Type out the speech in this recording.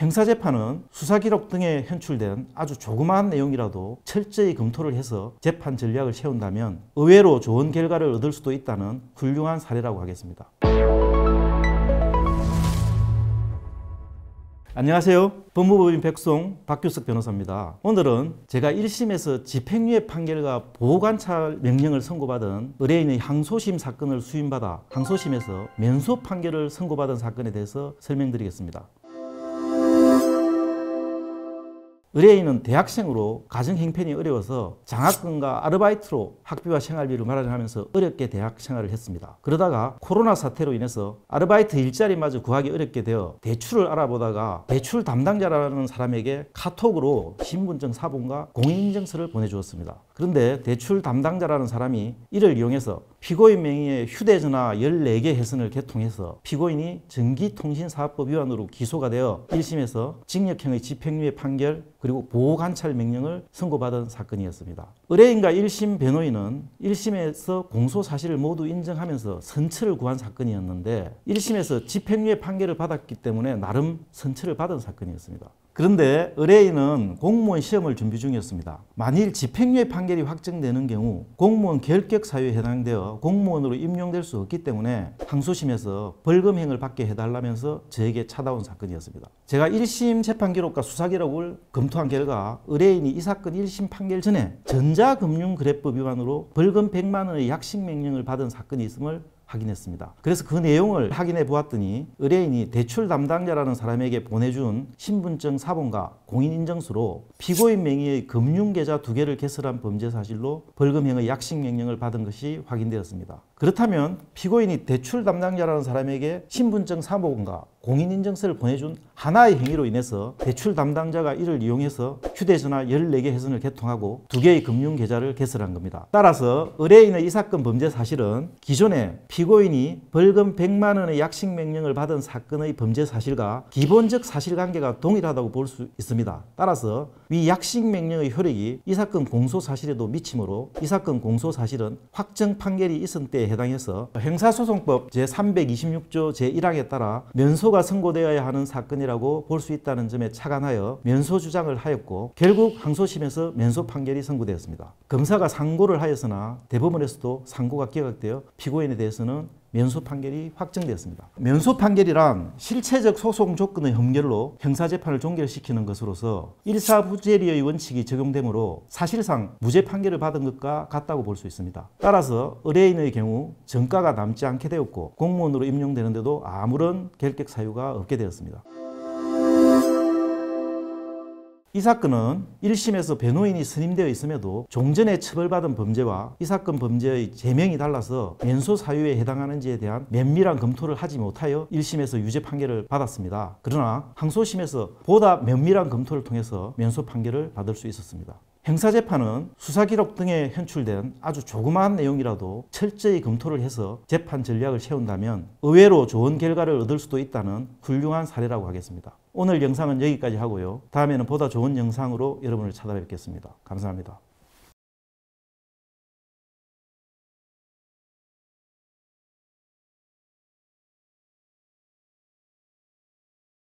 형사재판은 수사기록 등에 현출된 아주 조그마한 내용이라도 철저히 검토를 해서 재판 전략을 세운다면 의외로 좋은 결과를 얻을 수도 있다는 훌륭한 사례라고 하겠습니다. 안녕하세요. 법무법인 백송 박규석 변호사입니다. 오늘은 제가 1심에서 집행유예 판결과 보호관찰 명령을 선고받은 의뢰인의 항소심 사건을 수임받아 항소심에서 면소 판결을 선고받은 사건에 대해서 설명드리겠습니다. 의뢰인은 대학생으로 가정 형편이 어려워서 장학금과 아르바이트로 학비와 생활비를 마련하면서 어렵게 대학 생활을 했습니다. 그러다가 코로나 사태로 인해서 아르바이트 일자리마저 구하기 어렵게 되어 대출을 알아보다가 대출 담당자라는 사람에게 카톡으로 신분증 사본과 공인인증서를 보내주었습니다. 그런데 대출 담당자라는 사람이 이를 이용해서 피고인 명의의 휴대전화 14개 해선을 개통해서 피고인이 전기통신사업법 위반으로 기소가 되어 1심에서 징역형의 집행유예 판결 그리고 보호관찰 명령을 선고받은 사건이었습니다. 의뢰인과 1심 변호인은 1심에서 공소 사실을 모두 인정하면서 선처를 구한 사건이었는데 1심에서 집행유예 판결을 받았기 때문에 나름 선처를 받은 사건이었습니다. 그런데 의뢰인은 공무원 시험을 준비 중이었습니다. 만일 집행유예 판결이 확정되는 경우 공무원 결격 사유에 해당되어 공무원으로 임용될 수 없기 때문에 항소심에서 벌금형을 받게 해달라면서 저에게 찾아온 사건이었습니다. 제가 1심 재판 기록과 수사 기록을 검토한 결과 의뢰인이 이 사건 1심 판결 전에 전자금융거래법 위반으로 벌금 100만 원의 약식명령을 받은 사건이 있음을 확인했습니다. 그래서 그 내용을 확인해 보았더니 의뢰인이 대출 담당자라는 사람에게 보내준 신분증 사본과 공인인증서로 피고인 명의의 금융계좌 2개를 개설한 범죄 사실로 벌금형의 약식명령을 받은 것이 확인되었습니다. 그렇다면 피고인이 대출 담당자라는 사람에게 신분증 사본과 공인인증서를 보내준 하나의 행위로 인해서 대출 담당자가 이를 이용해서 휴대전화 14개 해선을 개통하고 2개의 금융계좌를 개설한 겁니다. 따라서 의뢰인의 이 사건 범죄 사실은 기존에 피고인이 벌금 100만 원의 약식명령을 받은 사건의 범죄 사실과 기본적 사실관계가 동일하다고 볼 수 있습니다. 따라서 위 약식명령의 효력이 이 사건 공소 사실에도 미치므로 이 사건 공소 사실은 확정 판결이 있은 때에 해당해서 형사소송법 제326조 제1항에 따라 면소가 선고되어야 하는 사건이라고 볼 수 있다는 점에 착안하여 면소 주장을 하였고 결국 항소심에서 면소 판결이 선고되었습니다. 검사가 상고를 하였으나 대법원에서도 상고가 기각되어 피고인에 대해서는 면소 판결이 확정되었습니다. 면소 판결이란 실체적 소송 조건의 흠결로 형사재판을 종결시키는 것으로서 일사부재리의 원칙이 적용되므로 사실상 무죄 판결을 받은 것과 같다고 볼 수 있습니다. 따라서 의뢰인의 경우 전과가 남지 않게 되었고 공무원으로 임용되는데도 아무런 결격 사유가 없게 되었습니다. 이 사건은 1심에서 변호인이 선임되어 있음에도 종전에 처벌받은 범죄와 이 사건 범죄의 제명이 달라서 면소 사유에 해당하는지에 대한 면밀한 검토를 하지 못하여 1심에서 유죄 판결을 받았습니다. 그러나 항소심에서 보다 면밀한 검토를 통해서 면소 판결을 받을 수 있었습니다. 형사재판은 수사기록 등에 현출된 아주 조그마한 내용이라도 철저히 검토를 해서 재판 전략을 세운다면 의외로 좋은 결과를 얻을 수도 있다는 훌륭한 사례라고 하겠습니다. 오늘 영상은 여기까지 하고요. 다음에는 보다 좋은 영상으로 여러분을 찾아뵙겠습니다. 감사합니다.